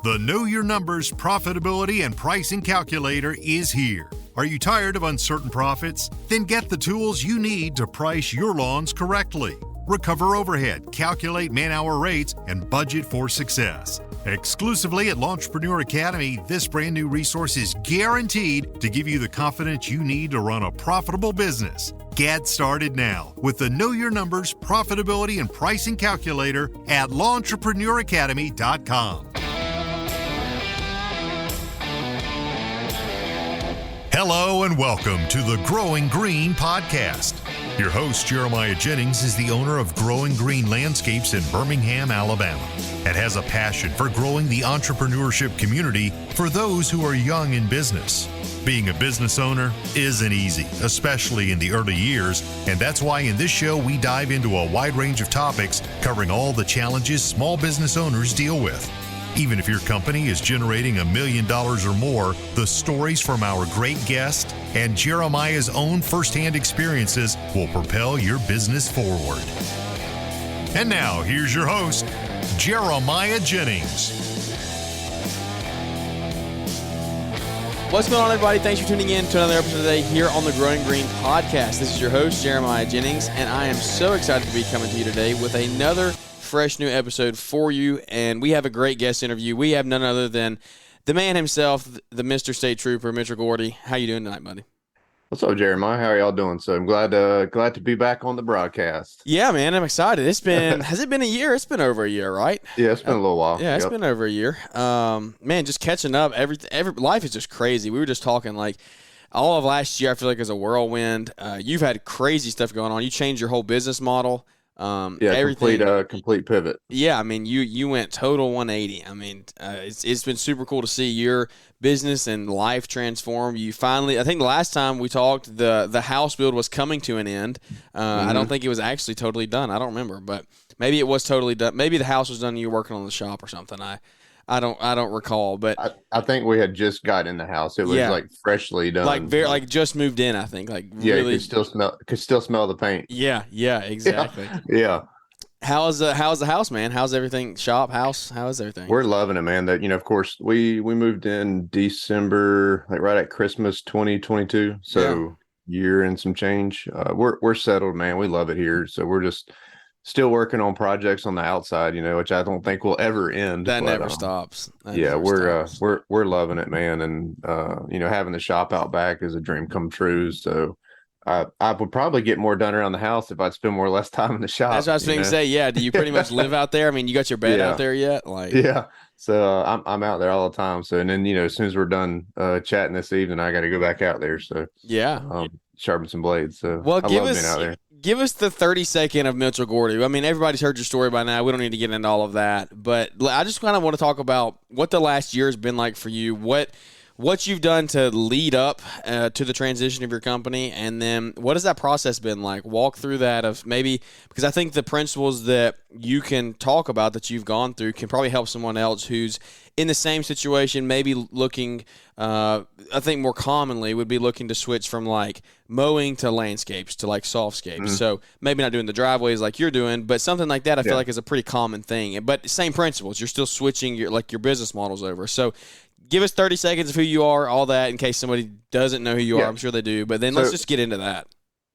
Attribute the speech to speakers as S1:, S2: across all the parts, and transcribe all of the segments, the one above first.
S1: The Know Your Numbers Profitability and Pricing Calculator is here. Are you tired of uncertain profits? Then get the tools you need to price your lawns correctly. Recover overhead, calculate man-hour rates, and budget for success. Exclusively at Lawntrepreneur Academy, this brand new resource is guaranteed to give you the confidence you need to run a profitable business. Get started now with the Know Your Numbers Profitability and Pricing Calculator at LawnTrepreneurAcademy.com. Hello and welcome to the Growing Green podcast. Your host, Jeremiah Jennings, is the owner of Growing Green Landscapes in Birmingham, Alabama, and has a passion for growing the entrepreneurship community for those who are young in business. Being a business owner isn't easy, especially in the early years, and that's why in this show we dive into a wide range of topics covering all the challenges small business owners deal with. Even if your company is generating $1 million or more, the stories from our great guest and Jeremiah's own firsthand experiences will propel your business forward. And now, here's your host, Jeremiah Jennings.
S2: What's going on, everybody? Thanks for tuning in to another episode today here on the Growing Green podcast. This is your host, Jeremiah Jennings, and I am so excited to be coming to you today with another fresh new episode for you, and we have a great guest interview. We have none other than the man himself, the Mr. State Trooper, Mr. Gordy. How you doing tonight, buddy?
S3: What's up, Jeremiah? How are y'all doing? So I'm glad to be back on the broadcast.
S2: Yeah, man, I'm excited. It's been has it been a year? It's been over a year, right?
S3: Yeah, it's been a little while.
S2: Yeah, it's been over a year. Man, just catching up. Every life is just crazy. We were just talking like all of last year. I feel like is a whirlwind. You've had crazy stuff going on. You changed your whole business model.
S3: Everything, complete pivot.
S2: Yeah, I mean, you went total 180. I mean, it's been super cool to see your business and life transform. You finally, I think the last time we talked, the house build was coming to an end. I don't think it was actually totally done. I don't remember, but maybe it was totally done. Maybe the house was done and you were working on the shop or something. I don't recall, but
S3: I think we had just got in the house. It was like freshly done,
S2: like just moved in. I think
S3: really, you could still smell the paint.
S2: Yeah, exactly.
S3: Yeah.
S2: How's the house, man? How's everything? Shop, house? How is everything?
S3: We're loving it, man. That of course, we moved in December, like right at Christmas 2022. So year and some change. We're settled, man. We love it here. So we're just still working on projects on the outside, which I don't think will ever end.
S2: That never stops.
S3: We're loving it, man. And having the shop out back is a dream come true. So I would probably get more done around the house if I'd spend less time in the shop.
S2: That's what I was going to say. Yeah. Do you pretty much live out there? I mean, you got your bed out there yet?
S3: Yeah. So I'm out there all the time. So, and then, as soon as we're done chatting this evening, I got to go back out there. So sharpen some blades. So I love being out there.
S2: Give us the 30-second of Mitchell Gordy. I mean, everybody's heard your story by now. We don't need to get into all of that. But I just kind of want to talk about what the last year has been like for you, what you've done to lead up to the transition of your company, and then what has that process been like? Walk through that of maybe, because I think the principles that you can talk about that you've gone through can probably help someone else who's in the same situation, maybe looking, I think more commonly would be looking to switch from like mowing to landscapes to like softscapes. Mm-hmm. So maybe not doing the driveways like you're doing, but something like that I feel like is a pretty common thing. But same principles. You're still switching your business models over. So give us 30 seconds of who you are, all that, in case somebody doesn't know who you are. I'm sure they do. But then let's just get into that.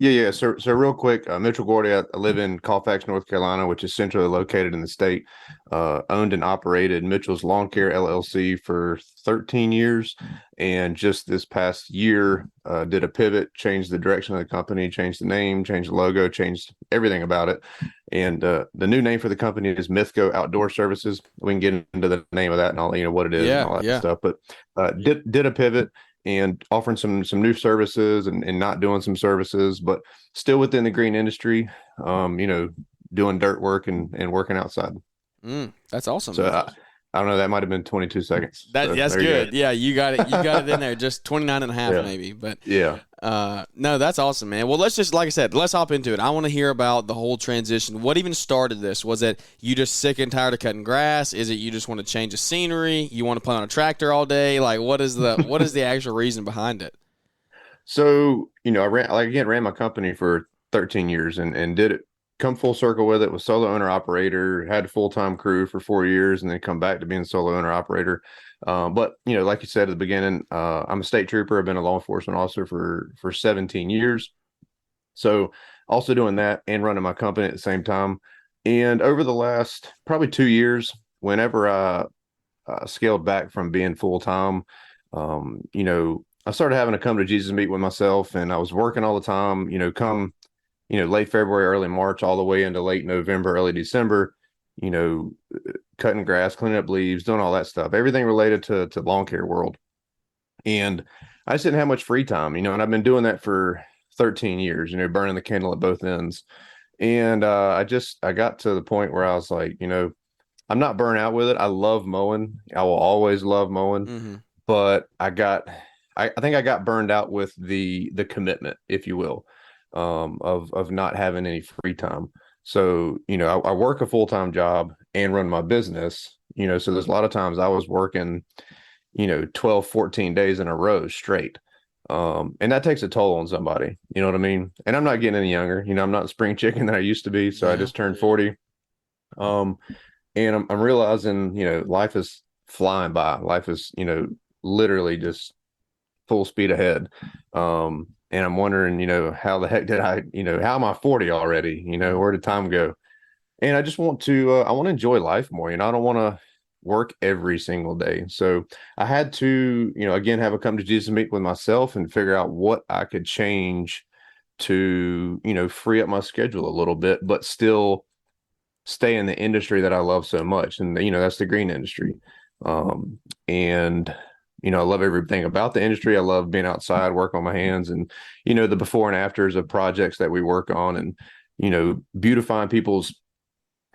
S3: Yeah. So real quick, Mitchell Gordy, I live in Colfax, North Carolina, which is centrally located in the state. Owned and operated Mitchell's Lawn Care LLC for 13 years. And just this past year, did a pivot, changed the direction of the company, changed the name, changed the logo, changed everything about it. And the new name for the company is MITHGO Outdoor Services. We can get into the name of that and all, what it is and all that stuff. But did a pivot and offering some new services and not doing some services, but still within the green industry, doing dirt work and working outside.
S2: That's awesome.
S3: So I don't know. That might have been 22 seconds.
S2: That's good. Yeah, you got it. You got it in there. Just 29 and a half maybe. But no, that's awesome, man. Well, let's just, like I said, let's hop into it. I want to hear about the whole transition. What even started this? Was it you just sick and tired of cutting grass? Is it you just want to change the scenery? You want to play on a tractor all day? Like, what is the actual reason behind it?
S3: So, I ran my company for 13 years and did it come full circle with it, was solo owner operator, had a full-time crew for 4 years, and then come back to being solo owner operator. But like you said at the beginning, I'm a state trooper. I've been a law enforcement officer for 17 years. So also doing that and running my company at the same time. And over the last probably 2 years, whenever I scaled back from being full-time, I started having a come to Jesus meet with myself, and I was working all the time, come late February, early March, all the way into late November, early December, you know, cutting grass, cleaning up leaves, doing all that stuff, everything related to lawn care world. And I just didn't have much free time, and I've been doing that for 13 years, burning the candle at both ends. And I got to the point where I was like, I'm not burnt out with it. I love mowing. I will always love mowing, but I think I got burned out with the commitment, if you will, of not having any free time. So, I work a full-time job and run my business, so there's a lot of times I was working, 12, 14 days in a row straight. And that takes a toll on somebody, you know what I mean? And I'm not getting any younger, I'm not the spring chicken that I used to be. So I just turned 40. And I'm realizing, life is flying by. Life is, literally just full speed ahead. And I'm wondering, how the heck did I, how am I 40 already? Where did time go? And I just want to, I want to enjoy life more. I don't want to work every single day. So I had to, again, have a come to Jesus meet with myself and figure out what I could change to, free up my schedule a little bit, but still stay in the industry that I love so much. And, that's the green industry. And I love everything about the industry. I love being outside, work on my hands, and, the before and afters of projects that we work on, and, beautifying people's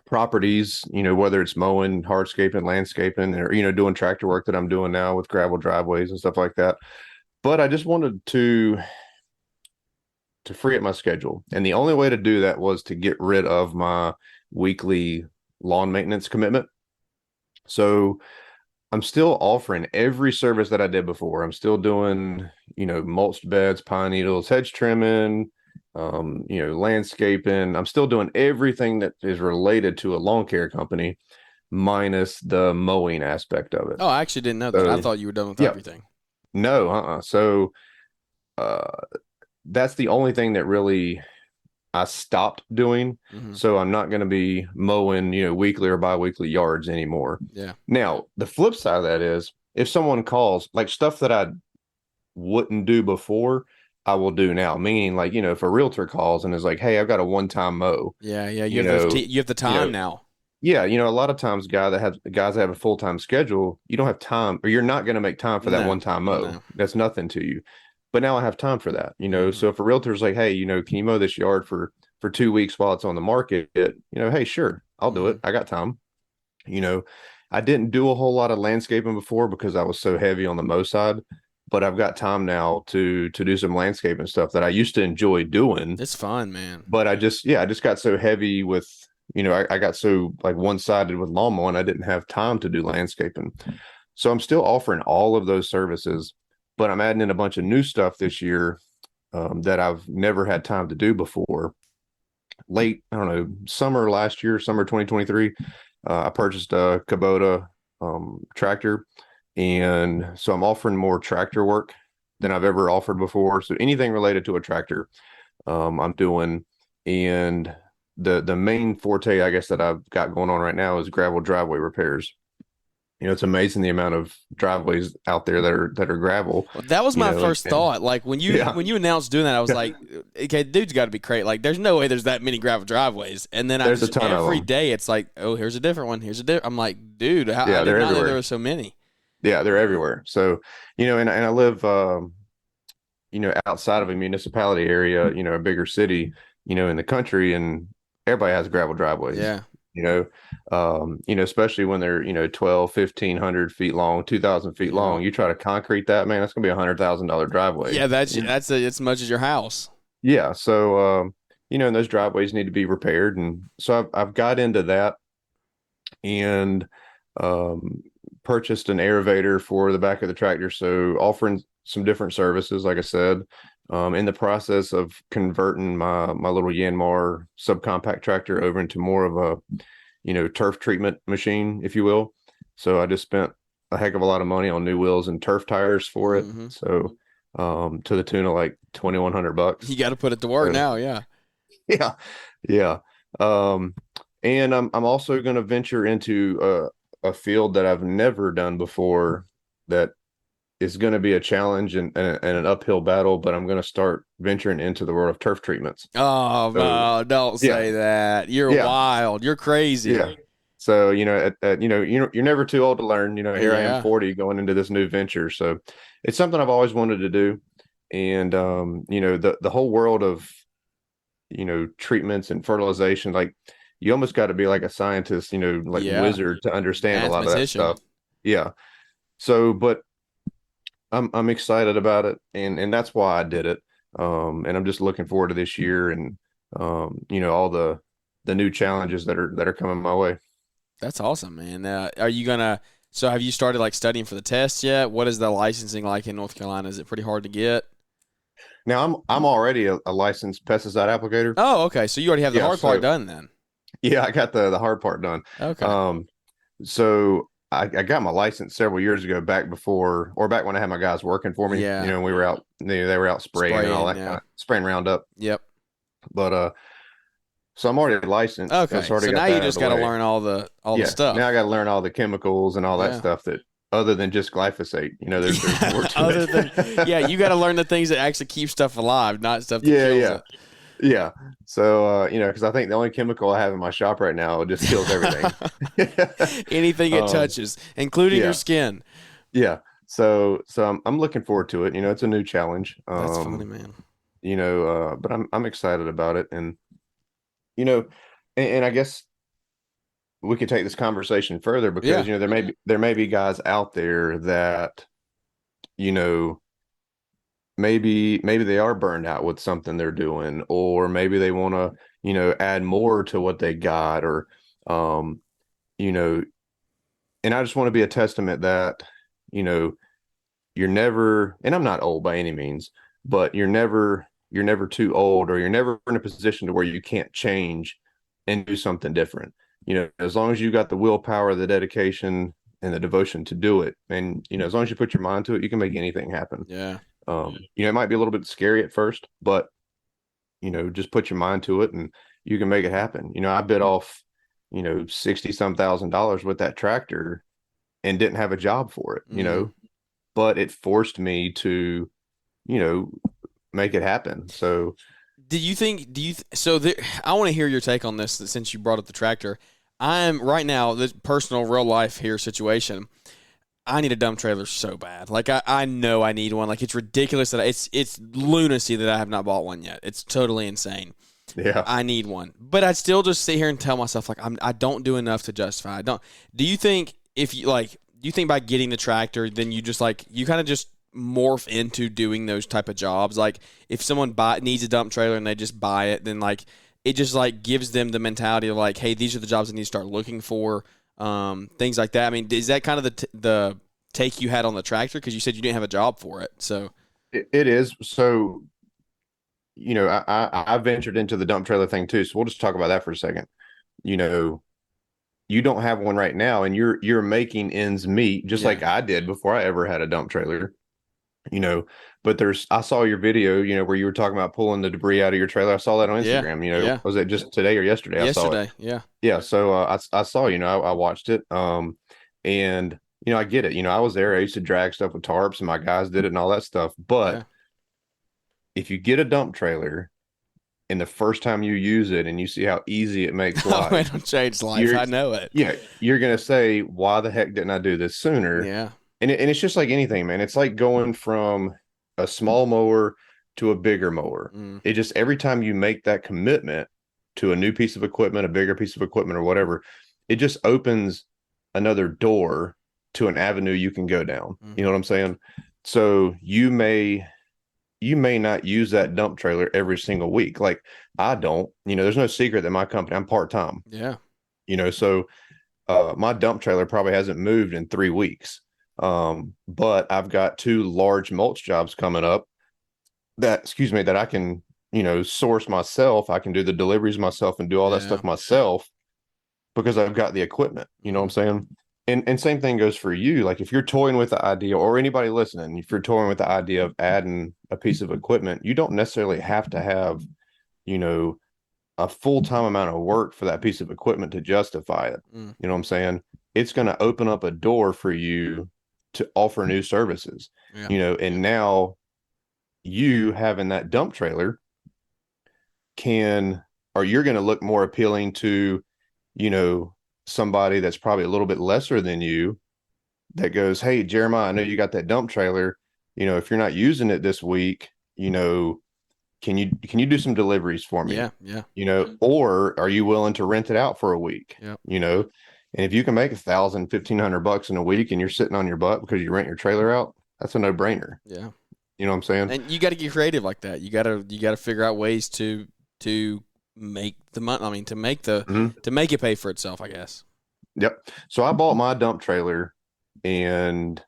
S3: properties, whether it's mowing, hardscaping, landscaping, or, doing tractor work that I'm doing now with gravel driveways and stuff like that. But I just wanted to free up my schedule. And the only way to do that was to get rid of my weekly lawn maintenance commitment. So I'm still offering every service that I did before. I'm still doing, mulched beds, pine needles, hedge trimming, landscaping. I'm still doing everything that is related to a lawn care company, minus the mowing aspect of it.
S2: Oh, I actually didn't know that. I thought you were done with everything.
S3: No, So that's the only thing that really I stopped doing. So I'm not going to be mowing, weekly or bi-weekly yards anymore.
S2: Yeah.
S3: Now, the flip side of that is if someone calls, like stuff that I wouldn't do before, I will do now. Meaning, like, if a realtor calls and is like, "Hey, I've got a one-time mow."
S2: Yeah. You have the time now.
S3: Yeah, a lot of times guys that have a full-time schedule, you don't have time, or you're not going to make time for that one-time mow. No. That's nothing to you. But now I have time for that, So if a realtor's like, "Hey, can you mow this yard for 2 weeks while it's on the market?" Hey, sure, I'll do it. I got time. I didn't do a whole lot of landscaping before because I was so heavy on the mow side, but I've got time now to do some landscaping stuff that I used to enjoy doing.
S2: It's fun, man.
S3: But I just got so heavy with, I got so like one-sided with lawn mowing, I didn't have time to do landscaping. So I'm still offering all of those services, but I'm adding in a bunch of new stuff this year that I've never had time to do before. Late, I don't know, summer last year, summer 2023, I purchased a Kubota tractor. And so I'm offering more tractor work than I've ever offered before. So anything related to a tractor, I'm doing. And the main forte, I guess, that I've got going on right now is gravel driveway repairs. It's amazing the amount of driveways out there that are gravel.
S2: Well, that was my first thought. Like when you announced doing that, I was like, okay, dude's got to be crazy. Like there's no way there's that many gravel driveways. And then
S3: there's a ton
S2: every
S3: of them.
S2: Day it's like, oh, here's a different one. Here's a different. I'm like, dude, I did not know there were so many.
S3: Yeah, they're everywhere. So, and I live, outside of a municipality area, a bigger city, in the country, and everybody has gravel driveways.
S2: Yeah.
S3: Especially when they're, 12, 1,500 feet long, 2,000 feet long. You try to concrete that, man, that's going to be $100,000 driveway.
S2: Yeah, that's as much as your house.
S3: Yeah. So, and those driveways need to be repaired. And so I've got into that and purchased an aerator for the back of the tractor. So offering some different services, like I said, In the process of converting my little Yanmar subcompact tractor over into more of a turf treatment machine, if you will. So I just spent a heck of a lot of money on new wheels and turf tires for it.
S2: Mm-hmm.
S3: So to the tune of like $2,100.
S2: You got to put it to work
S3: So,
S2: now. Yeah.
S3: yeah, yeah. Um, and I'm also going to venture into a field that I've never done before that is going to be a challenge and an uphill battle, but I'm going to start venturing into the world of turf treatments.
S2: Oh,
S3: So
S2: no, don't
S3: yeah,
S2: say that. You're
S3: yeah,
S2: wild. You're crazy.
S3: yeah. So, you're never too old to learn. Here I am,
S2: Yeah.
S3: 40, going into this new venture. So it's something I've always wanted to do. And the whole world of treatments and fertilization, like you almost got to be like a scientist, like
S2: Yeah.
S3: wizard to understand a lot of that
S2: Mathematician.
S3: stuff. Yeah. So, but I'm excited about it, and that's why I did it. And I'm just looking forward to this year and all the new challenges that are coming my way.
S2: That's awesome, man. Are you gonna? So, have you started like studying for the test yet? What is the licensing like in North Carolina? Is it pretty hard to get?
S3: Now I'm already a licensed pesticide applicator.
S2: Oh, okay. So you already have the
S3: Yeah,
S2: hard part
S3: so
S2: done then.
S3: yeah, I got the hard part done.
S2: Okay.
S3: Um, so I got my license several years ago, back when I had my guys working for me.
S2: Yeah.
S3: We were out, they were out spraying and all
S2: Spraying.
S3: that kind
S2: Yeah.
S3: of spraying Roundup.
S2: Yep.
S3: But so I'm already licensed. I
S2: Okay.
S3: just already
S2: So
S3: got
S2: now you
S3: that out of
S2: just
S3: the
S2: got to
S3: way.
S2: learn all the
S3: Yeah, now I
S2: stuff.
S3: got to learn all the chemicals and all that
S2: Yeah.
S3: stuff that other than just glyphosate. There's
S2: Yeah.
S3: more to
S2: Other than
S3: it.
S2: yeah, you got to learn the things that actually keep stuff alive, not stuff that
S3: Yeah,
S2: kills
S3: yeah,
S2: it.
S3: yeah. So because I think the only chemical I have in my shop right now just kills everything.
S2: Anything it
S3: um,
S2: touches, including your
S3: yeah,
S2: skin.
S3: yeah. So I'm looking forward to it. It's a new challenge.
S2: That's funny, man.
S3: But I'm excited about it, and you know, and I guess we could take this conversation further because
S2: Yeah.
S3: there may be guys out there that you know maybe they are burned out with something they're doing, or maybe they want to add more to what they got, or um you know and I just want to be a testament that you know you're never, and I'm not old by any means, but you're never too old, or you're never in a position to where you can't change and do something different. As long as you got the willpower, the dedication, and the devotion to do it, and as long as you put your mind to it, you can make anything happen.
S2: Yeah.
S3: It might be a little bit scary at first, but just put your mind to it and you can make it happen. I bit off 60 some $1,000s with that tractor and didn't have a job for it,
S2: Mm.
S3: but it forced me to, you know, make it happen. So
S2: Do you think? So there, I want to hear your take on this since you brought up the tractor. I'm right now this personal real life here situation. I need a dump trailer so bad. Like I know I need one. Like it's ridiculous that it's lunacy that I have not bought one yet. It's totally insane.
S3: yeah,
S2: I need one, but I still just sit here and tell myself like I don't do enough to justify. I don't. Do you think if you like? Do you think by getting the tractor, then you just like you kind of just morph into doing those type of jobs? Like if someone needs a dump trailer and they just buy it, then like it just like gives them the mentality of like, hey, these are the jobs I need to start looking for. Things like that. I mean, is that kind of the take you had on the tractor? Because you said you didn't have a job for it. So
S3: it is. So, I ventured into the dump trailer thing too. So we'll just talk about that for a second. You know, you don't have one right now and you're making ends meet just
S2: yeah,
S3: like I did before I ever had a dump trailer. you know but I saw your video where you were talking about pulling the debris out of your trailer. I saw that on
S2: yeah,
S3: Instagram.
S2: yeah.
S3: Was it just today or yesterday? I saw it.
S2: Yesterday, yeah,
S3: Yeah, so I saw, I watched it. And I get it. I was there. I used to drag stuff with tarps and my guys did it and all that stuff. But
S2: yeah.
S3: if you get a dump trailer and the first time you use it and you see how easy it makes
S2: Oh,
S3: life,
S2: it'll change life.
S3: you're
S2: I know it.
S3: yeah, you're gonna say, why the heck didn't I do this sooner?
S2: Yeah,
S3: And it's just like anything, man. It's like going from a small mower to a bigger mower.
S2: mm,
S3: It just, every time you make that commitment to a new piece of equipment, a bigger piece of equipment or whatever, it just opens another door to an avenue you can go down. You know
S2: mm-hmm.
S3: what I'm saying? So you may not use that dump trailer every single week. Like I don't. There's no secret that my company, I'm part-time.
S2: Yeah,
S3: So my dump trailer probably hasn't moved in 3 weeks. But I've got two large mulch jobs coming up that I can, source myself. I can do the deliveries myself and do all that
S2: Yeah.
S3: stuff myself because I've got the equipment. You know what I'm saying? And same thing goes for you. Like if you're toying with the idea, or anybody listening, if you're toying with the idea of adding a piece of equipment, you don't necessarily have to have, you know, a full-time amount of work for that piece of equipment to justify it.
S2: Mm.
S3: You know what I'm saying? It's going to open up a door for you to offer new services,
S2: Yeah.
S3: and now you having that dump trailer or you're going to look more appealing to, you know, somebody that's probably a little bit lesser than you that goes, "Hey, Jeremiah, I know you got that dump trailer. If you're not using it this week, can you do some deliveries for me?
S2: Yeah. Yeah.
S3: Or are you willing to rent it out for a week?
S2: Yeah.
S3: And if you can make $1,000, $1,500 in a week and you're sitting on your butt because you rent your trailer out, that's a no-brainer.
S2: Yeah.
S3: You know what I'm saying?
S2: And you got to get creative like that. You got to figure out ways to make the money. I mean, to make it pay for itself, I guess.
S3: Yep. So I bought my dump trailer, and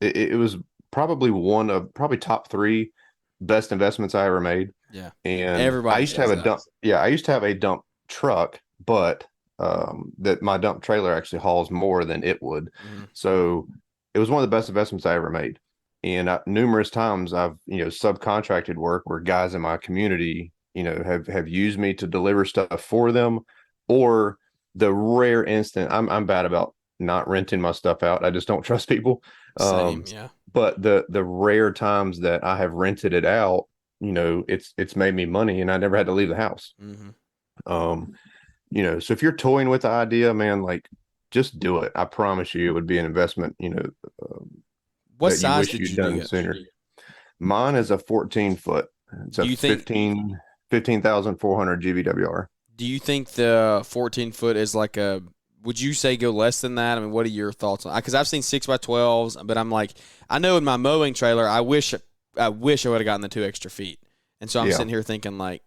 S3: it was probably probably top 3 best investments I ever made.
S2: Yeah.
S3: And
S2: Everybody
S3: I used to have a
S2: says
S3: dump. Yeah, I used to have a dump truck, but that my dump trailer actually hauls more than it would.
S2: Mm-hmm.
S3: So it was one of the best investments I ever made. And numerous times I've subcontracted work where guys in my community have used me to deliver stuff for them, or the rare instant I'm bad about not renting my stuff out. I just don't trust people.
S2: Same, yeah.
S3: But the rare times that I have rented it out, it's made me money, and I never had to leave the house.
S2: Mm-hmm.
S3: So if you're toying with the idea, man, like just do it. I promise you, it would be an investment.
S2: What
S3: that
S2: size
S3: you
S2: did
S3: wish
S2: you
S3: you'd done
S2: do it?
S3: sooner. Mine is a 14 foot. It's
S2: Do
S3: a
S2: you think
S3: 15,400 GVWR.
S2: Do you think the 14 foot is like would you say go less than that? I mean, what are your thoughts on? Because I've seen 6x12s, but I'm like, I know in my mowing trailer, I wish I would have gotten the 2 extra feet, and so I'm sitting here thinking like,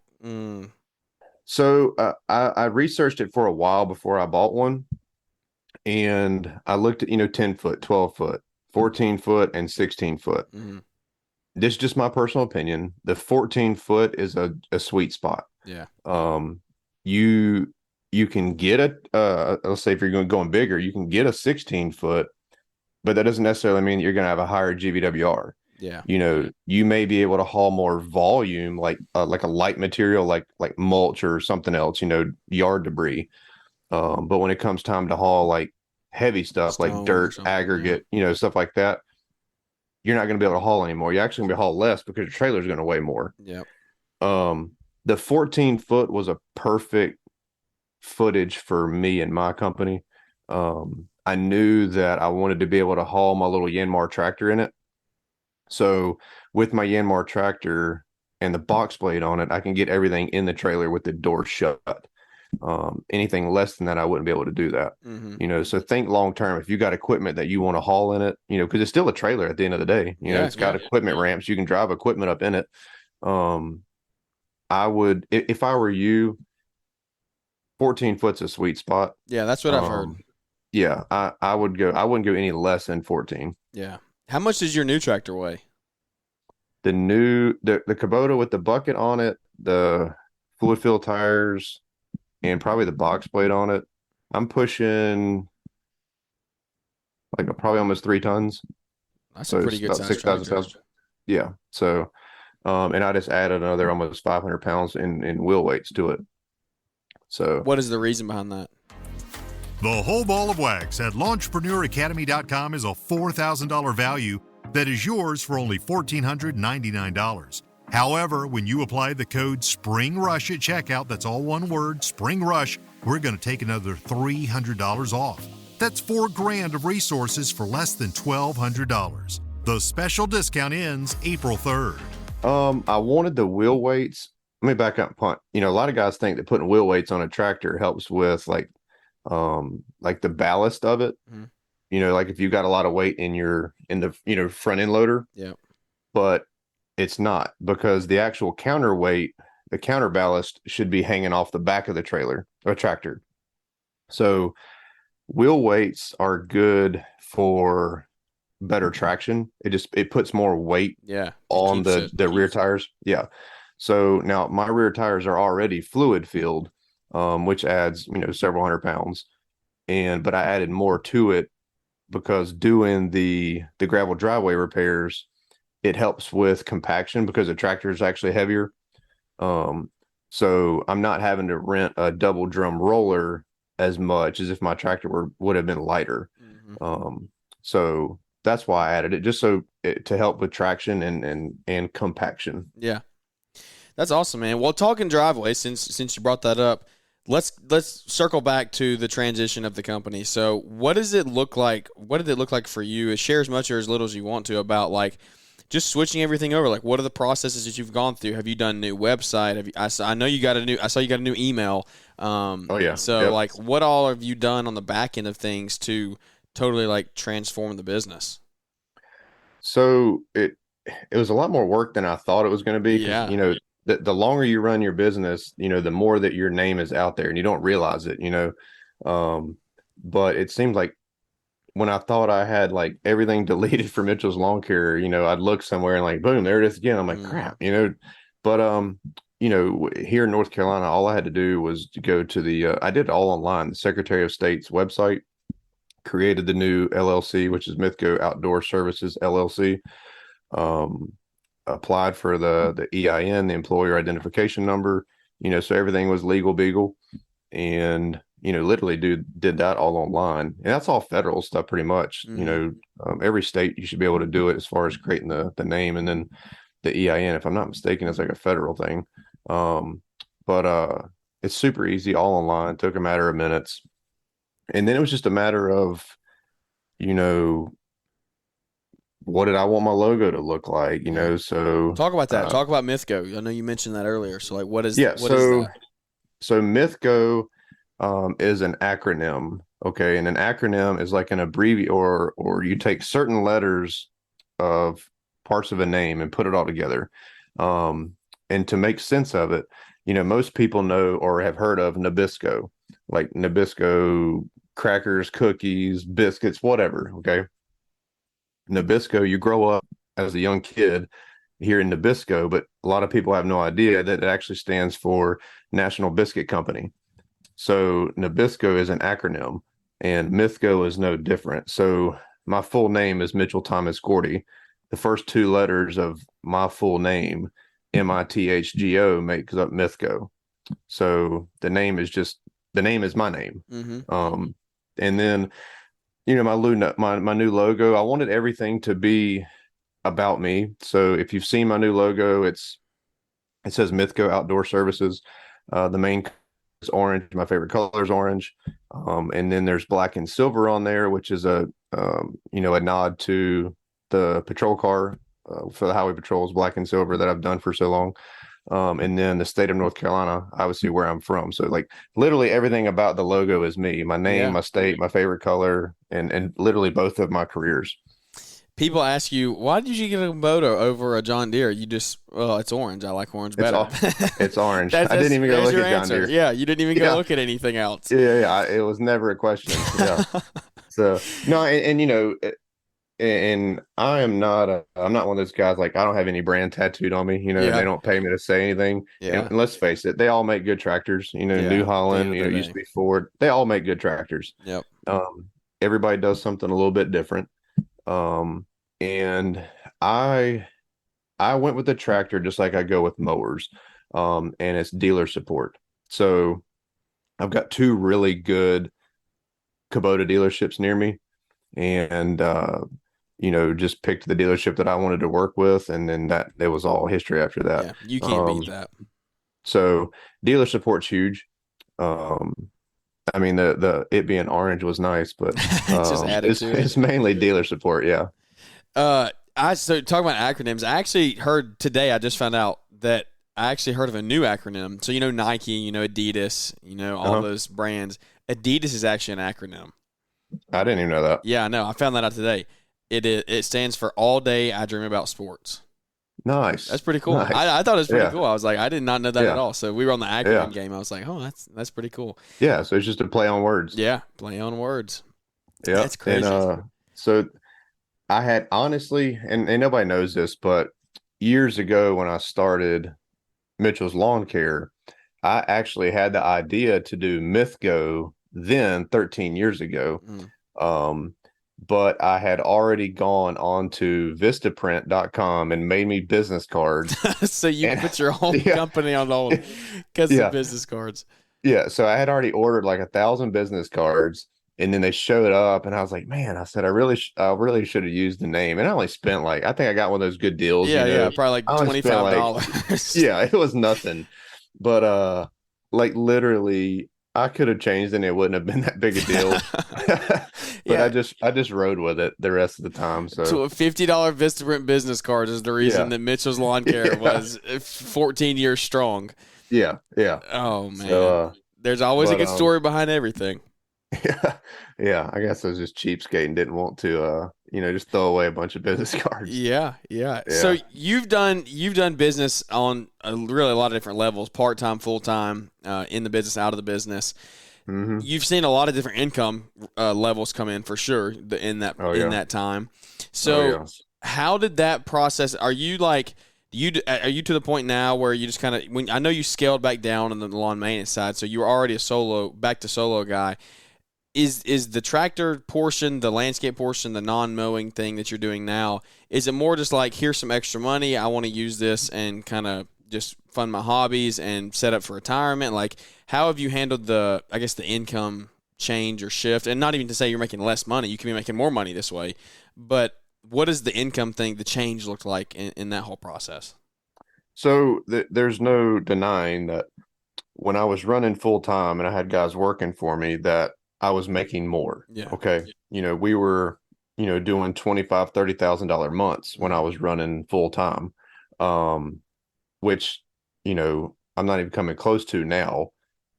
S3: So I researched it for a while before I bought one, and I looked at 10 foot, 12 foot, 14 foot, and 16 foot.
S2: Mm-hmm.
S3: This is just my personal opinion. The 14 foot is a sweet spot.
S2: Yeah.
S3: You can get let's say if you're going bigger, you can get a 16 foot, but that doesn't necessarily mean that you're going to have a higher GVWR.
S2: Yeah.
S3: You may be able to haul more volume, like a light material, like mulch or something else, yard debris. But when it comes time to haul like heavy stuff,
S2: Stone
S3: like dirt, aggregate, stuff like that, you're not going to be able to haul anymore. You're actually going to be haul less because your trailer is going to weigh more.
S2: Yeah.
S3: The 14 foot was a perfect footage for me and my company. I knew that I wanted to be able to haul my little Yanmar tractor in it. So with my Yanmar tractor and the box blade on it, I can get everything in the trailer with the door shut. Anything less than that, I wouldn't be able to do that.
S2: Mm-hmm.
S3: So think long term. If you got equipment that you want to haul in it, because it's still a trailer at the end of the day. It's got equipment ramps. You can drive equipment up in it. I would, if I were you, 14 foot's a sweet spot.
S2: Yeah, that's what I've heard.
S3: Yeah, I would go. I wouldn't go any less than 14.
S2: Yeah. How much does your new tractor weigh?
S3: The Kubota with the bucket on it, the fluid filled tires, and probably the box plate on it, I'm pushing like probably almost 3 tons.
S2: That's a pretty good size 6,000
S3: pounds. Yeah. So, and I just added another almost 500 pounds in wheel weights to it. So,
S2: what is the reason behind that?
S1: The whole ball of wax at launchpreneuracademy.com is a $4,000 value that is yours for only $1,499. However, when you apply the code SPRINGRUSH at checkout, that's all one word, SPRINGRUSH, we're going to take another $300 off. That's $4,000 of resources for less than $1,200. The special discount ends April 3rd.
S3: I wanted the wheel weights. Let me back up and punt. A lot of guys think that putting wheel weights on a tractor helps with like the ballast of it.
S2: Mm-hmm.
S3: Like if you got a lot of weight in the front end loader.
S2: Yeah.
S3: But it's not, because the actual counterweight, the counterballast should be hanging off the back of the trailer or tractor. So wheel weights are good for better traction. It puts more weight
S2: Yeah.
S3: on the rear tires. Yeah. So now my rear tires are already fluid filled, which adds, several hundred pounds. But I added more to it because doing the gravel driveway repairs, it helps with compaction because the tractor is actually heavier. So I'm not having to rent a double drum roller as much as if my tractor would have been lighter. So that's why I added it, just to help with traction and compaction.
S2: Yeah. That's awesome, man. Well, talking driveway, since you brought that up, let's circle back to the transition of the company. So what does it look like? What did it look like for you? Share as much or as little as you want to about like just switching everything over. Like, what are the processes that you've gone through? Have you done a new website? I know you got I saw you got a new email.
S3: Oh yeah.
S2: So
S3: Yep.
S2: like, what all have you done on the back end of things to totally like transform the business?
S3: So it was a lot more work than I thought it was going to be. 'Cause,
S2: Yeah.
S3: the longer you run your business, the more that your name is out there and you don't realize it, but it seemed like when I thought I had like everything deleted for Mitchell's Lawn Care, I'd look somewhere and like, boom, there it is again. I'm like, crap, but, here in North Carolina, all I had to do was to go to I did it all online, the Secretary of State's website, created the new LLC, which is MITHGO Outdoors Services LLC. Applied for the EIN, the employer identification number, so everything was legal beagle, and literally did that all online, and that's all federal stuff pretty much. Every state you should be able to do it as far as creating the name, and then the EIN, if I'm not mistaken, is like a federal thing. But it's super easy, all online, took a matter of minutes, and then it was just a matter of what did I want my logo to look like, so
S2: Talk about that. Talk about MITHGO. I know you mentioned that earlier. So like, what is
S3: yeah,
S2: what
S3: so
S2: is that?
S3: so MITHGO is an acronym. Okay, and an acronym is like an abbreviation, or you take certain letters of parts of a name and put it all together. And to make sense of it, most people know or have heard of Nabisco, like Nabisco crackers, cookies, biscuits, whatever. Okay. Nabisco, you grow up as a young kid here in Nabisco, but a lot of people have no idea that it actually stands for National Biscuit Company. So Nabisco is an acronym, and MITHGO is no different. So my full name is Mitchell Thomas Gordy. The first two letters of my full name, MITHGO, makes up MITHGO. So the name is my name. And then my new logo, I wanted everything to be about me. So if you've seen my new logo, it says MITHGO Outdoor Services. The main is orange. My favorite color is orange. And then there's black and silver on there, which is a nod to the patrol car for the highway patrols, black and silver, that I've done for so long. And then the state of North Carolina, obviously where I'm from. So like literally everything about the logo is me, my name, my state, my favorite color, and literally both of my careers.
S2: People ask you, why did you get a moto over a John Deere? You just, well, it's orange. I like orange better.
S3: It's orange. I didn't even go look at John Deere.
S2: Yeah, you didn't even go look at anything else.
S3: Yeah, it was never a question. Yeah. So no, and I'm not one of those guys, like, I don't have any brand tattooed on me. They don't pay me to say anything.
S2: Yeah.
S3: And let's face it, they all make good tractors. New Holland, used to be Ford. They all make good tractors.
S2: Yep.
S3: Everybody does something a little bit different. And I went with the tractor just like I go with mowers. And it's dealer support. So I've got two really good Kubota dealerships near me, and just picked the dealership that I wanted to work with, and then that there was all history after that.
S2: Yeah, you can't beat that.
S3: So dealer support's huge. I mean, the it being orange was nice, but
S2: just added to it.
S3: It's mainly dealer support. Yeah.
S2: So talking about acronyms, I actually heard today, I just found out that I actually heard of a new acronym. So, Nike, Adidas, all those brands. Adidas is actually an acronym.
S3: I didn't even know that.
S2: Yeah, I know. I found that out today. It stands for All Day I Dream About Sports.
S3: Nice.
S2: That's pretty cool.
S3: Nice.
S2: I thought it was pretty cool. I was like, I did not know that at all. So we were on the acronym game. I was like, oh, that's pretty cool.
S3: Yeah, so it's just a play on words.
S2: Yeah, play on words.
S3: Yeah,
S2: That's crazy.
S3: And so I had honestly, and nobody knows this, but years ago when I started Mitchell's Lawn Care, I actually had the idea to do MITHGO then 13 years ago.
S2: Mm.
S3: But I had already gone on to Vistaprint.com and made me business cards.
S2: So you put your whole company on hold because of business cards.
S3: Yeah. So I had already ordered like 1,000 business cards, and then they showed up, and I was like, man, I said, I really should have used the name. And I only spent like, I think I got one of those good deals.
S2: Yeah. Probably like $25.
S3: Yeah. It was nothing, but, like literally I could have changed and it wouldn't have been that big a deal. But I just rode with it the rest of the time. So
S2: a $50 Vistaprint business card is the reason that Mitchell's Lawn Care was 14 years strong.
S3: Yeah.
S2: Oh man.
S3: So,
S2: there's always a good story behind everything.
S3: Yeah. I guess I was just cheapskate and didn't want to just throw away a bunch of business cards.
S2: Yeah. So you've done business on really a lot of different levels, part-time, full-time, in the business, out of the business.
S3: Mm-hmm.
S2: You've seen a lot of different income levels come in for sure in that time. So how did that process? Are you to the point now where you just kind of, when I know you scaled back down on the lawn maintenance side, so you were already back to solo guy. Is the tractor portion, the landscape portion, the non-mowing thing that you're doing now, is it more just like, here's some extra money, I want to use this and kind of just fund my hobbies and set up for retirement? Like, how have you handled the income change or shift? And not even to say you're making less money, you can be making more money this way, but what does the income thing, the change look like in that whole process?
S3: So there's no denying that when I was running full time and I had guys working for me, that I was making more.
S2: Yeah.
S3: Okay. We were, doing $25,000, $30,000 months when I was running full time. Which, I'm not even coming close to now.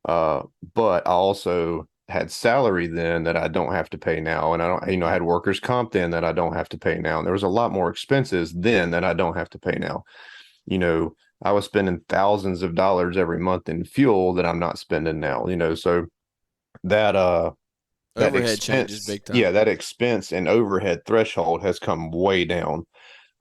S3: But I also had salary then that I don't have to pay now. And I had workers' comp then that I don't have to pay now. And there was a lot more expenses then that I don't have to pay now. I was spending thousands of dollars every month in fuel that I'm not spending now, so that
S2: overhead
S3: expense
S2: changes big time.
S3: Yeah, that expense and overhead threshold has come way down.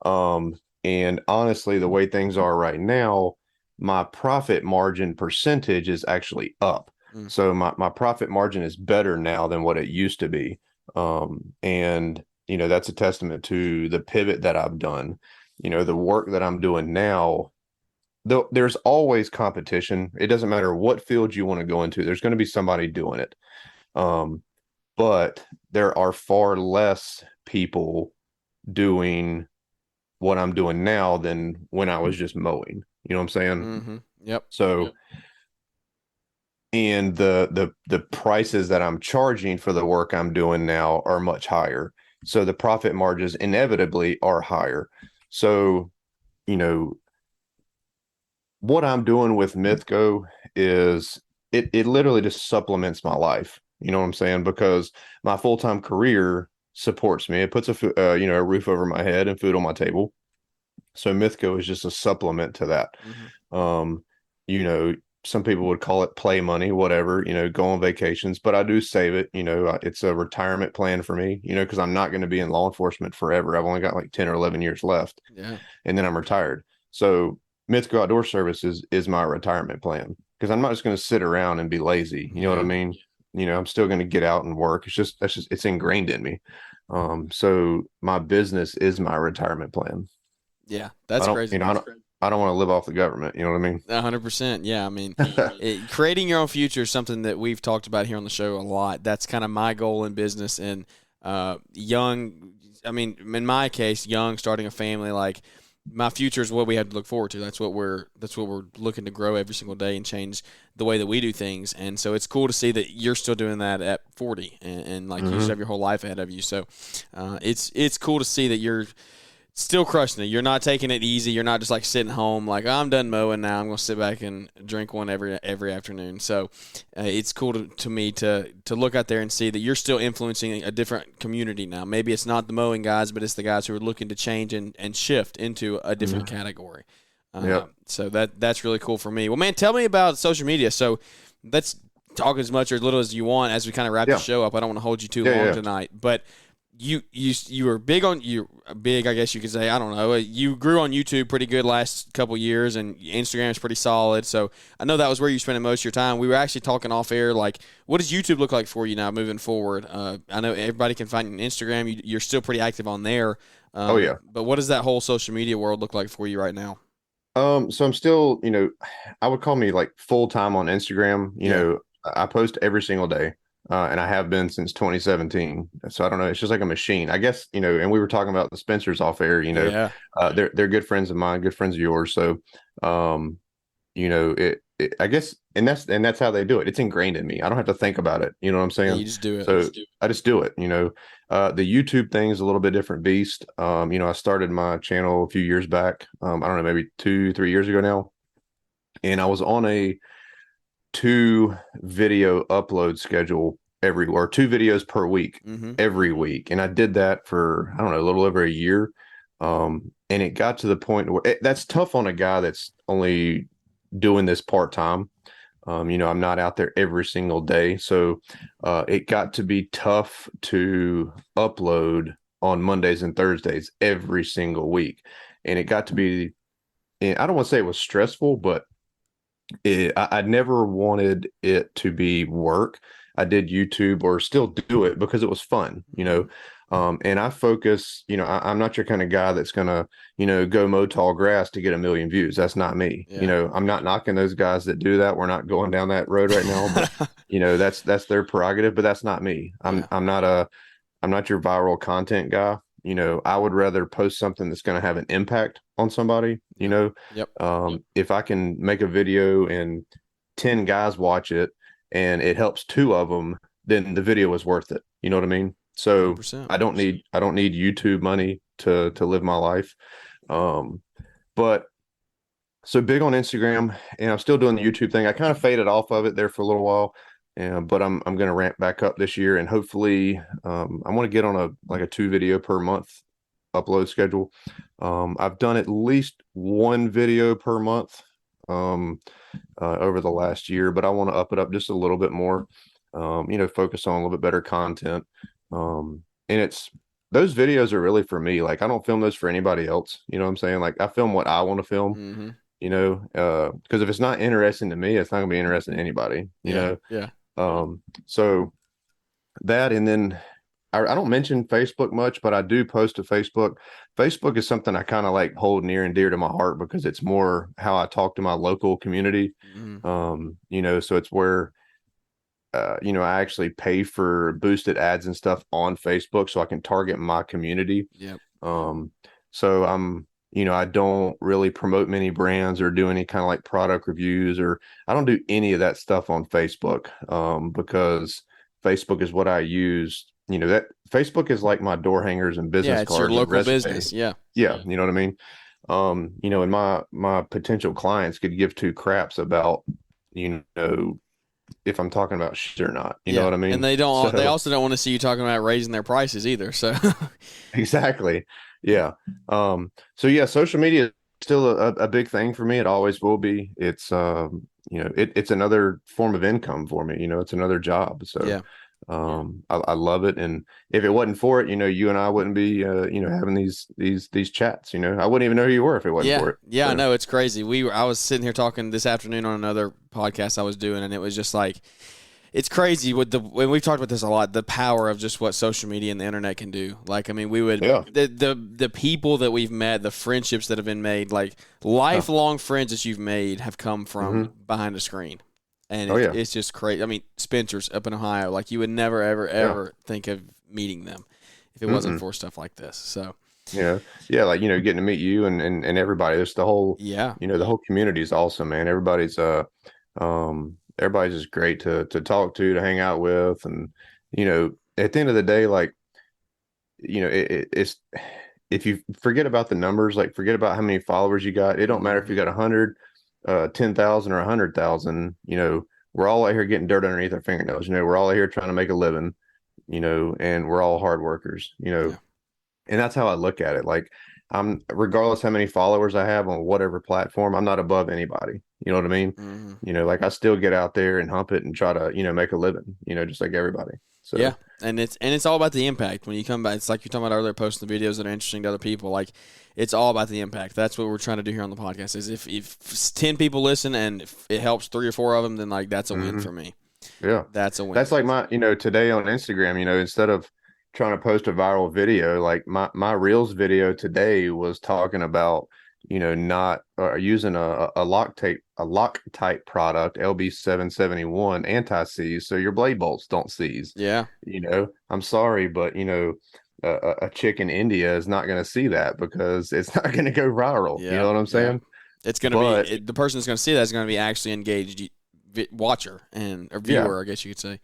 S3: And honestly, the way things are right now, my profit margin percentage is actually up. So my profit margin is better now than what it used to be. And that's a testament to the pivot that I've done. The work that I'm doing now, though there's always competition. It doesn't matter what field you want to go into, there's going to be somebody doing it. But there are far less people doing what I'm doing now than when I was just mowing. You know what I'm saying?
S2: Mm-hmm. Yep.
S3: So, and the prices that I'm charging for the work I'm doing now are much higher. So the profit margins inevitably are higher. So, what I'm doing with MITHGO is it literally just supplements my life. You know what I'm saying? Because my full-time career supports me. It puts a roof over my head and food on my table. So MITHGO is just a supplement to that. Some people would call it play money, whatever, go on vacations, but I do save it. It's a retirement plan for me, because I'm not going to be in law enforcement forever. I've only got like 10 or 11 years left.
S2: Yeah.
S3: And then I'm retired. So MITHGO Outdoor Services is my retirement plan, because I'm not just going to sit around and be lazy. You know what I mean? I'm still going to get out and work. It's ingrained in me. So my business is my retirement plan.
S2: Yeah, that's crazy.
S3: I don't want to live off the government. You know what I mean?
S2: 100%. Yeah. I mean, creating your own future is something that we've talked about here on the show a lot. That's kind of my goal in business. And in my case, young, starting a family, like, my future is what we have to look forward to. That's what we're looking to grow every single day and change the way that we do things. And so it's cool to see that you're still doing that at 40 and like you still have your whole life ahead of you. So it's cool to see that you're still crushing it. You're not taking it easy. You're not just like sitting home like, I'm done mowing now, I'm going to sit back and drink one every afternoon. So it's cool to me to look out there and see that you're still influencing a different community now. Maybe it's not the mowing guys, but it's the guys who are looking to change and shift into a different category. So that's really cool for me. Well, man, tell me about social media. So let's talk as much or as little as you want as we kind of wrap the show up. I don't want to hold you too long tonight, but you were big, I guess you could say. I don't know. You grew on YouTube pretty good last couple years, and Instagram is pretty solid. So I know that was where you spent most of your time. We were actually talking off air, like, what does YouTube look like for you now moving forward? I know everybody can find you on Instagram. You're still pretty active on there.
S3: Oh yeah.
S2: But what does that whole social media world look like for you right now?
S3: So I'm still, I would call me like full time on Instagram. I post every single day. And I have been since 2017. So I don't know. It's just like a machine, I guess, and we were talking about the Spencers off air,
S2: Yeah.
S3: They're good friends of mine, good friends of yours. So, I guess, and that's how they do it. It's ingrained in me. I don't have to think about it. You know what I'm saying?
S2: Yeah, you just do it.
S3: So I just do it, the YouTube thing is a little bit different beast. I started my channel a few years back. I don't know, maybe 2-3 years ago now. And I was on a 2 video upload schedule or 2 videos per week, every week. And I did that for, I don't know, a little over a year. And it got to the point where that's tough on a guy that's only doing this part-time. I'm not out there every single day. So it got to be tough to upload on Mondays and Thursdays every single week. And it got to be, and I don't want to say it was stressful, but I never wanted it to be work. I did YouTube, or still do it, because it was fun, and I focus, I'm not your kind of guy that's going to, go mow tall grass to get 1 million views. That's not me.
S2: Yeah.
S3: I'm not knocking those guys that do that. We're not going down that road right now, but that's their prerogative, but that's not me. I'm not your viral content guy. I would rather post something that's going to have an impact on somebody,
S2: Yep.
S3: If I can make a video and 10 guys watch it and it helps 2 of them, then the video is worth it. You know what I mean? So
S2: 100%.
S3: I don't need YouTube money to live my life. But so big on Instagram, and I'm still doing the YouTube thing. I kind of faded off of it there for a little while. But I'm going to ramp back up this year, and hopefully I want to get on a 2 video per month upload schedule. I've done at least 1 video per month over the last year, but I want to up it up just a little bit more, focus on a little bit better content. And those videos are really for me. Like, I don't film those for anybody else. You know what I'm saying? Like, I film what I want to film, because if it's not interesting to me, it's not gonna be interesting to anybody,
S2: Yeah.
S3: So that, and then I don't mention Facebook much, but I do post to Facebook. Facebook is something I kind of like hold near and dear to my heart, because it's more how I talk to my local community. So it's where I actually pay for boosted ads and stuff on Facebook so I can target my community.
S2: Yep.
S3: So I don't really promote many brands or do any kind of like product reviews, or I don't do any of that stuff on Facebook, because Facebook is what I use. That Facebook is like my door hangers and business cards.
S2: It's your local business. Yeah.
S3: You know what I mean? And my potential clients could give 2 craps about, if I'm talking about shit or not. You know what I mean?
S2: And they don't. They also don't want to see you talking about raising their prices either. So
S3: exactly. Yeah. So yeah, social media is still a big thing for me. It always will be. It's it's another form of income for me. It's another job. So
S2: yeah.
S3: I love it. And if it wasn't for it, you and I wouldn't be having these chats. I wouldn't even know who you were if it wasn't for it.
S2: Yeah,
S3: so.
S2: I know, it's crazy. I was sitting here talking this afternoon on another podcast I was doing, and it was just like, it's crazy when we've talked about this a lot, the power of just what social media and the internet can do. Like, I mean, the people that we've met, the friendships that have been made, like lifelong friends that you've made have come from behind a screen. And it's just crazy. I mean, Spencer's up in Ohio, like, you would never, ever think of meeting them if it wasn't for stuff like this. So
S3: yeah, like, getting to meet you and everybody. It's the whole the whole community is awesome, man. Everybody's everybody's just great to talk to hang out with, and at the end of the day, like, it's, if you forget about the numbers, like, forget about how many followers you got. It don't matter if you got 100, 10,000 or 100,000. We're all out here getting dirt underneath our fingernails. We're all out here trying to make a living, and we're all hard workers. And that's how I look at it. Like, I'm regardless how many followers I have on whatever platform, I'm not above anybody. You know what I mean?
S2: Mm-hmm.
S3: You know, like I still get out there and hump it and try to, make a living, just like everybody. So
S2: Yeah, and it's all about the impact. When you come back, it's like you're talking about earlier, posting the videos that are interesting to other people. Like, it's all about the impact. That's what we're trying to do here on the podcast. Is if 10 people listen and if it helps 3 or 4 of them, then like that's a win for me.
S3: yeah,
S2: That's a win.
S3: that's like my, today on Instagram, instead of trying to post a viral video, like my Reels video today was talking about, not using a Loctite product, LB771 anti-seize, so your blade bolts don't seize.
S2: Yeah.
S3: I'm sorry, but a chick in India is not going to see that because it's not going to go viral.
S2: Yeah.
S3: You know what I'm saying?
S2: It's going to be the person that's going to see that is going to be actually engaged watcher and or viewer, I guess you could say.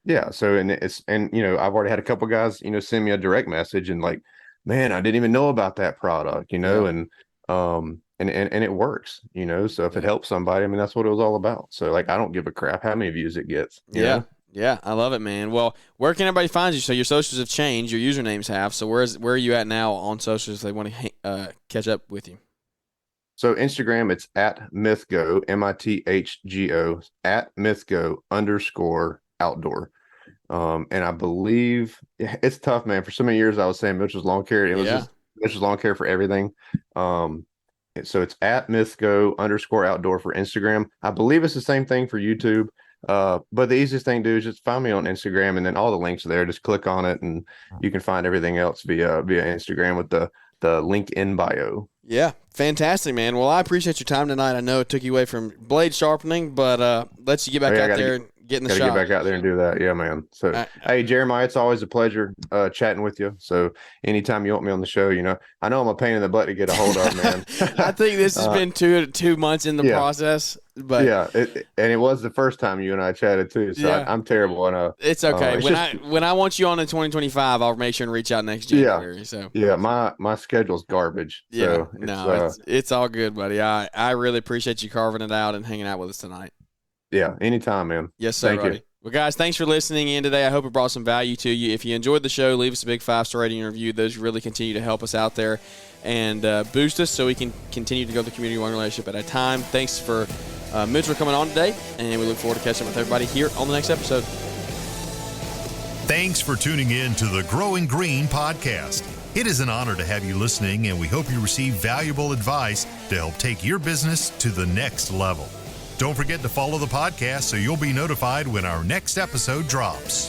S3: Yeah. So, and I've already had a couple guys, send me a direct message and like, man, I didn't even know about that product, and it works, so if it helps somebody, I mean, that's what it was all about. So like, I don't give a crap how many views it gets. You know?
S2: Yeah. I love it, man. Well, where can everybody find you? So your socials have changed, your usernames have. So where are you at now on socials if they want to catch up with you?
S3: So Instagram, it's at MITHGO, MITHGO, at MITHGO_outdoor. And I believe it's tough, man. For so many years, I was saying Mitchell's Lawn Care. It was just Mitchell's Lawn Care for everything. So it's at MITHGO_outdoor for Instagram. I believe it's the same thing for YouTube. But the easiest thing to do is just find me on Instagram, and then all the links are there. Just click on it, and you can find everything else via Instagram with the link in bio.
S2: Yeah, fantastic, man. Well, I appreciate your time tonight. I know it took you away from blade sharpening, but lets you get back out there and get in the shop.
S3: Get back out there and do that. Yeah, man. So, hey, Jeremiah, it's always a pleasure chatting with you. So anytime you want me on the show, I know I'm a pain in the butt to get a hold of, man.
S2: I think this has been 2 months in the process. But
S3: it was the first time you and I chatted too. So I'm terrible. And
S2: it's okay. When I want you on in 2025, I'll make sure and reach out next January.
S3: My schedule's garbage.
S2: Yeah,
S3: so
S2: it's all good, buddy. I really appreciate you carving it out and hanging out with us tonight.
S3: Yeah, anytime, man.
S2: Yes, sir.
S3: Thank you.
S2: Well, guys, thanks for listening in today. I hope it brought some value to you. If you enjoyed the show, leave us a big 5-star rating and review. Those really continue to help us out there and boost us so we can continue to go the community one relationship at a time. Thanks for Mitchell coming on today, and we look forward to catching up with everybody here on the next episode.
S1: Thanks for tuning in to the Growing Green podcast. It is an honor to have you listening, and we hope you receive valuable advice to help take your business to the next level. Don't forget to follow the podcast so you'll be notified when our next episode drops.